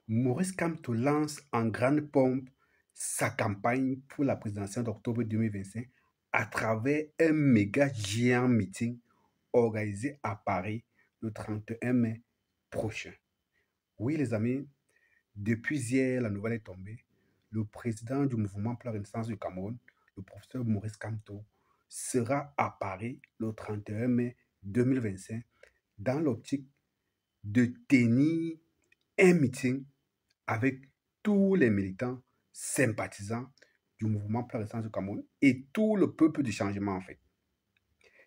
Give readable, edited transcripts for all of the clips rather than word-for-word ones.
Maurice Kamto lance en grande pompe sa campagne pour la présidentielle d'octobre 2025 à travers un méga géant meeting organisé à Paris le 31 mai prochain. Oui, les amis, depuis hier, la nouvelle est tombée. Le président du mouvement pour la Renaissance du Cameroun, le professeur Maurice Kamto, sera à Paris le 31 mai 2025 dans l'optique de tenir un meeting avec tous les militants sympathisants du mouvement pour la Renaissance du Cameroun et tout le peuple du changement en fait.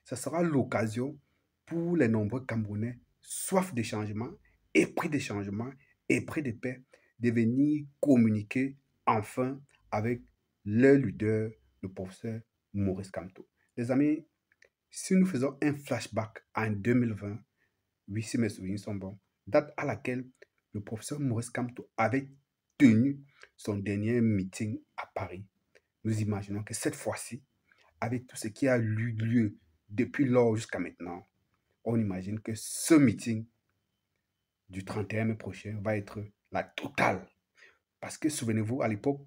Ce sera l'occasion pour les nombreux Camerounais soif de changement, épris de changement, épris de paix, de venir communiquer enfin avec leur leader, le professeur Maurice Kamto. Les amis, si nous faisons un flashback en 2020, oui, si mes souvenirs sont bons, date à laquelle le professeur Maurice Kamto avait tenu son dernier meeting à Paris. Nous imaginons que cette fois-ci, avec tout ce qui a eu lieu depuis lors jusqu'à maintenant, on imagine que ce meeting du 31 mai prochain va être la totale. Parce que souvenez-vous, à l'époque,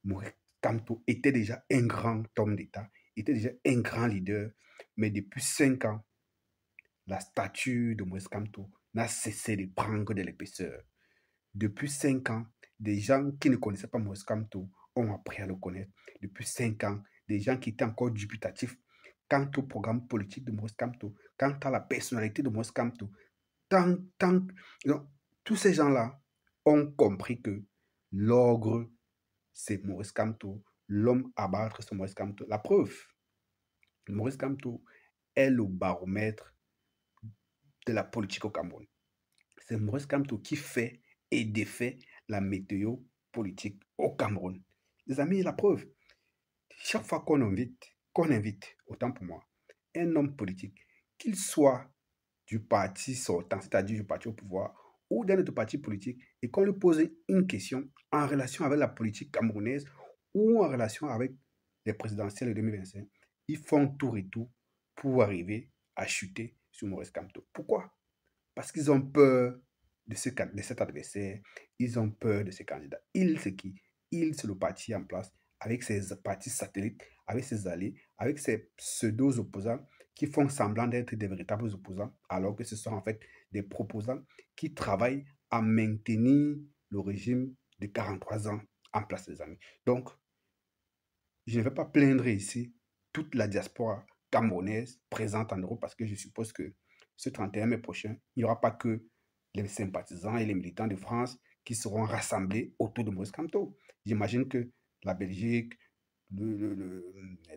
Maurice Kamto était déjà un grand homme d'État, était déjà un grand leader, mais depuis 5 ans, la statue de Maurice Kamto n'a cessé de prendre de l'épaisseur. Depuis 5 ans, des gens qui ne connaissaient pas Maurice Kamto ont appris à le connaître. Depuis 5 ans, des gens qui étaient encore dubitatifs quant au programme politique de Maurice Kamto, quant à la personnalité de Maurice Kamto, donc, tous ces gens-là ont compris que l'ogre, c'est Maurice Kamto, l'homme à battre, c'est Maurice Kamto. La preuve, Maurice Kamto est le baromètre de la politique au Cameroun. C'est Maurice Kamto qui fait et défait la météo politique au Cameroun. Les amis, la preuve, chaque fois qu'on invite, autant pour moi, un homme politique, qu'il soit du parti sortant, c'est-à-dire du parti au pouvoir, ou d'un autre parti politique, et qu'on lui pose une question en relation avec la politique camerounaise ou en relation avec les présidentielles de 2025, ils font tout et tout pour arriver à chuter sur Maurice Kamto. Pourquoi? Parce qu'ils ont peur de cet adversaire, ils ont peur de ces candidats. Il, c'est qui? Il, c'est le parti en place, avec ses partis satellites, avec ses alliés, avec ses pseudo-opposants qui font semblant d'être des véritables opposants, alors que ce sont en fait des proposants qui travaillent à maintenir le régime de 43 ans en place, les amis. Donc, je ne vais pas plaindre ici toute la diaspora camerounaise présente en Europe parce que je suppose que ce 31 mai prochain, il n'y aura pas que les sympathisants et les militants de France qui seront rassemblés autour de Maurice Kamto. J'imagine que la Belgique,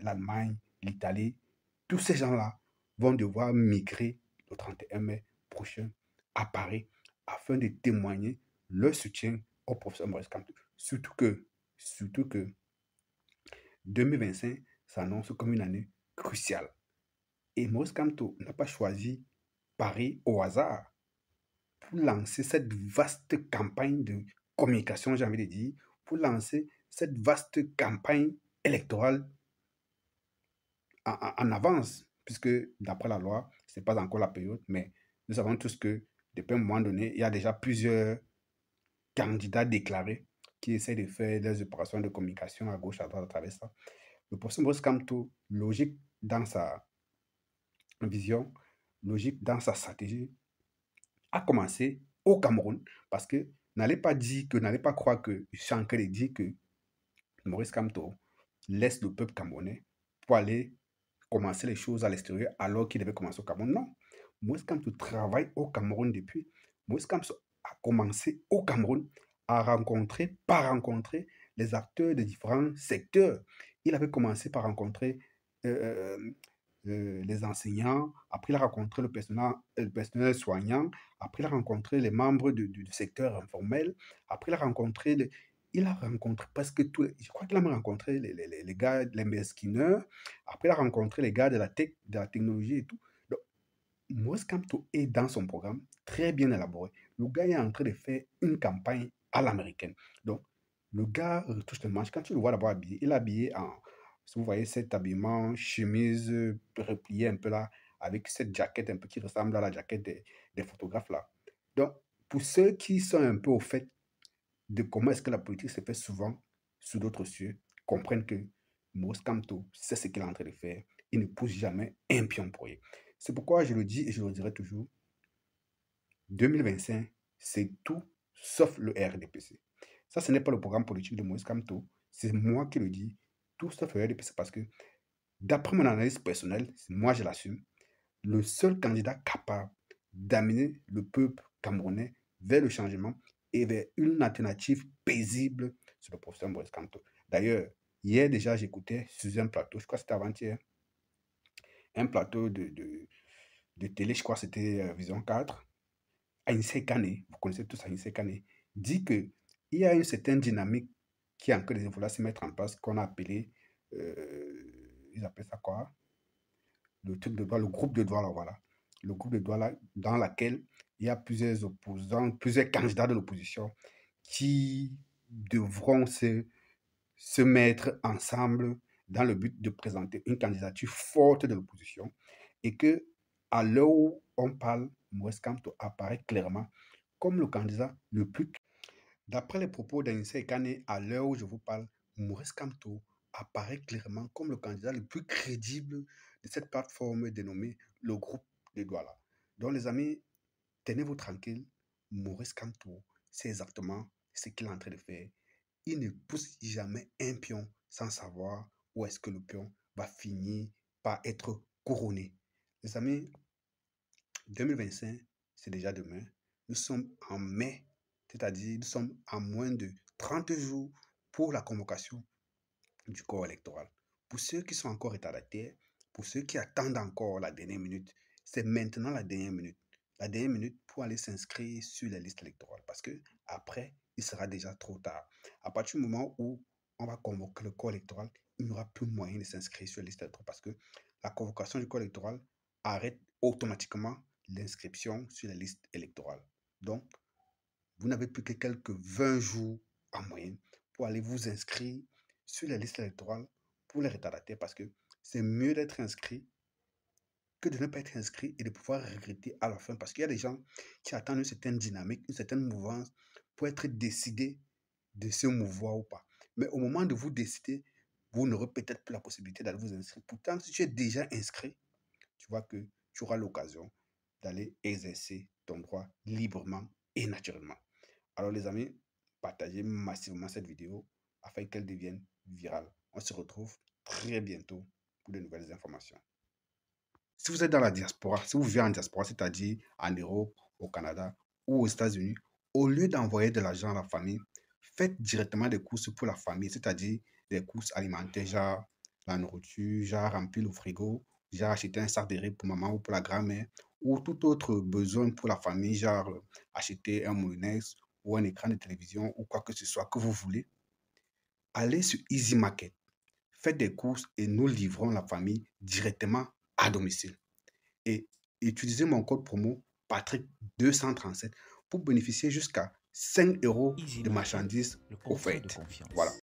l'Allemagne, l'Italie, tous ces gens-là vont devoir migrer le 31 mai prochain à Paris afin de témoigner leur soutien au professeur Maurice Kamto. Surtout que 2025 s'annonce comme une année cruciale. Et Maurice Kamto n'a pas choisi Paris au hasard pour lancer cette vaste campagne de communication, j'ai envie de dire, pour lancer cette vaste campagne électorale en avance, puisque d'après la loi, ce n'est pas encore la période, mais nous savons tous que depuis un moment donné, il y a déjà plusieurs candidats déclarés qui essaient de faire des opérations de communication à gauche, à droite à travers ça. Le professeur Maurice Kamto, logique dans sa vision, logique dans sa stratégie, a commencé au Cameroun parce que n'allez pas croire que je suis en train de dire que Maurice Kamto laisse le peuple camerounais pour aller commencer les choses à l'extérieur alors qu'il devait commencer au Cameroun. Non, Maurice Kamto travaille au Cameroun depuis. Maurice Kamto a commencé au Cameroun par rencontrer les acteurs de différents secteurs. Il avait commencé par rencontrer euh, les enseignants, après il a rencontré le personnel soignant, après il a rencontré les membres du secteur informel, après il a rencontré presque tous, je crois qu'il a même rencontré les gars, les mesquineurs, après il a rencontré les gars de de la technologie et tout. Donc, Maurice Kamto est dans son programme, très bien élaboré. Le gars est en train de faire une campagne à l'américaine. Donc, le gars retouche le manche. Quand tu le vois d'abord habillé, il est habillé en, si vous voyez cet habillement, chemise repliée un peu là, avec cette jaquette un peu qui ressemble à la jaquette des photographes là. Donc, pour ceux qui sont un peu au fait de comment est-ce que la politique se fait souvent sous d'autres cieux, comprennent que Maurice Kamto sait ce qu'il est en train de faire. Il ne pousse jamais un pion pour rien. C'est pourquoi je le dis et je le dirai toujours, 2025, c'est tout sauf le RDPC. Ça, ce n'est pas le programme politique de Maurice Kamto, c'est moi qui le dis, tout sauf le RDPC, parce que d'après mon analyse personnelle, moi je l'assume, le seul candidat capable d'amener le peuple camerounais vers le changement et vers une alternative paisible, c'est le professeur Maurice Kamto. D'ailleurs, hier déjà, j'écoutais sur un plateau, je crois que c'était avant-hier, un plateau de télé, je crois que c'était Vision 4, Aïnsé Kane, vous connaissez tous Aïnsé Kane, dit qu'il y a une certaine dynamique qui est en train de vouloir se mettre en place, qu'on a appelé, ils appellent ça quoi? Le truc de droit, le groupe de droit, là, voilà. Le groupe de droit, là, dans laquelle il y a plusieurs opposants, plusieurs candidats de l'opposition qui devront se mettre ensemble dans le but de présenter une candidature forte de l'opposition et que, à l'heure où on parle, Maurice Kamto apparaît clairement comme le candidat le plus. D'après les propos d'Anissa Kane, à l'heure où je vous parle, Maurice Kamto apparaît clairement comme le candidat le plus crédible de cette plateforme dénommée le groupe de Douala. Donc les amis, tenez-vous tranquille, Maurice Kamto sait exactement ce qu'il est en train de faire. Il ne pousse jamais un pion sans savoir où est-ce que le pion va finir par être couronné. Les amis, 2025, c'est déjà demain. Nous sommes en mai, c'est-à-dire nous sommes à moins de 30 jours pour la convocation du corps électoral. Pour ceux qui sont encore retardataires, pour ceux qui attendent encore la dernière minute, c'est maintenant la dernière minute. La dernière minute pour aller s'inscrire sur les listes électorales parce que après, il sera déjà trop tard. À partir du moment où on va convoquer le corps électoral, il n'y aura plus moyen de s'inscrire sur les listes électorales parce que la convocation du corps électoral arrête automatiquement l'inscription sur les listes électorales. Donc, vous n'avez plus que quelques 20 jours en moyenne pour aller vous inscrire sur les listes électorales pour les retardataires parce que c'est mieux d'être inscrit que de ne pas être inscrit et de pouvoir regretter à la fin parce qu'il y a des gens qui attendent une certaine dynamique, une certaine mouvance pour être décidés de se mouvoir ou pas. Mais au moment de vous décider, vous n'aurez peut-être plus la possibilité d'aller vous inscrire. Pourtant, si tu es déjà inscrit, tu vois que tu auras l'occasion d'aller exercer ton droit librement et naturellement. Alors les amis, partagez massivement cette vidéo afin qu'elle devienne virale. On se retrouve très bientôt pour de nouvelles informations. Si vous êtes dans la diaspora, si vous vivez en diaspora, c'est-à-dire en Europe, au Canada ou aux États-Unis, au lieu d'envoyer de l'argent à la famille, faites directement des courses pour la famille, c'est-à-dire des courses alimentaires, genre la nourriture, genre remplir le frigo, genre acheter un sac de riz pour maman ou pour la grand-mère, ou tout autre besoin pour la famille, genre acheter un moulinex ou un écran de télévision ou quoi que ce soit que vous voulez. Allez sur Easy Market, faites des courses et nous livrons la famille directement à domicile. Et utilisez mon code promo Patrick237 pour bénéficier jusqu'à 5 € Easy de Market, marchandises le contrat de offertes. Voilà. confiance.